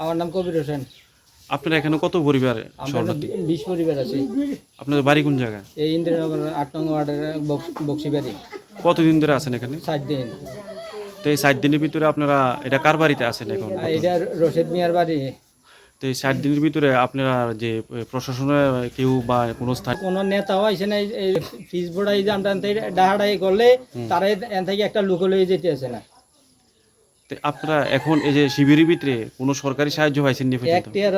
আমার নাম কবির হোসেন। আপনার এখানে কত পরিবার? 20 পরিবার আছে। আপনাদের বাড়ি কোন জায়গায়? এই ইন্দিরানগর 8 নং ওয়ার্ডের বক্সিবাড়ি। কতদিন ধরে আছেন এখানে? 7 দিন। তো এই 7 দিনের ভিতরে আপনারা এটা কার বাড়িতে আছেন এখন? এটা রশিদ মিয়ার বাড়ি। তো এই 7 দিনের ভিতরে আপনারা যে প্রশাসনের কেউ বা কোনো স্থান কোনো নেতাও আইসে না। এই ফিস বোর্ডাই যে আমরা ডাহাডাই করলে তারা এন থেকে একটা লোক লয়ে যেতে আসে না। তো আপনারা এখন এই যে শিবিরের ভিতরে কোনো সরকারি সাহায্য পাইছেন নি? একটি আর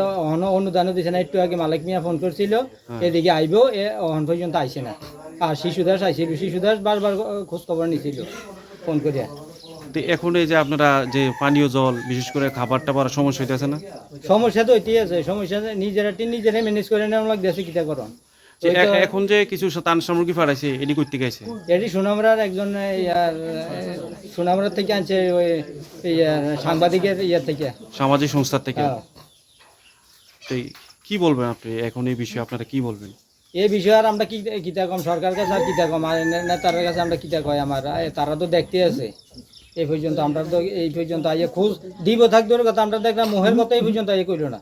অনুদানও দিছে না। একটু আগে মালিক মিয়া ফোন করছিল এদিকে আইবো, অহন পর্যন্ত আইসে না। আর শিশুদাস আইছিল, শিশুদাস বারবার খোঁজ খবর নিছিল ফোন করিয়া। তো এখন এই যে আপনারা যে পানীয় জল বিশেষ করে খাবার টাবার সমস্যা হইতেছে না? সমস্যা তো হইতেই আছে। সমস্যা নিজেরা ম্যানেজ করে নেওয়া লাগতেছে কিতা করন। এখন যে কিছু ত্রাণ সামগ্রী পাঠাইছে এটি করতে গেছে এটি সুনামরার একজন সুনামরা থেকে আনছে, ওই সাংবাদিকের থেকে, সামাজিক সংস্থা থেকে। তো কি বলবেন আপনি এখন এই বিষয়ে? আপনারা কি বলবেন এই বিষয়ে? আর আমরা কিতা কম সরকার কাছে, আর কিতা কম আর নেতার কাছে আমরা কিতা কয়? আমার তারা তো দেখতে আছে। এই পর্যন্ত আমরা তো এই পর্যন্ত আইয়ে খোঁজ দিব থাকবে কথা আমরা দেখলাম, মোহের কথা এই পর্যন্ত আইয়ে কইল না।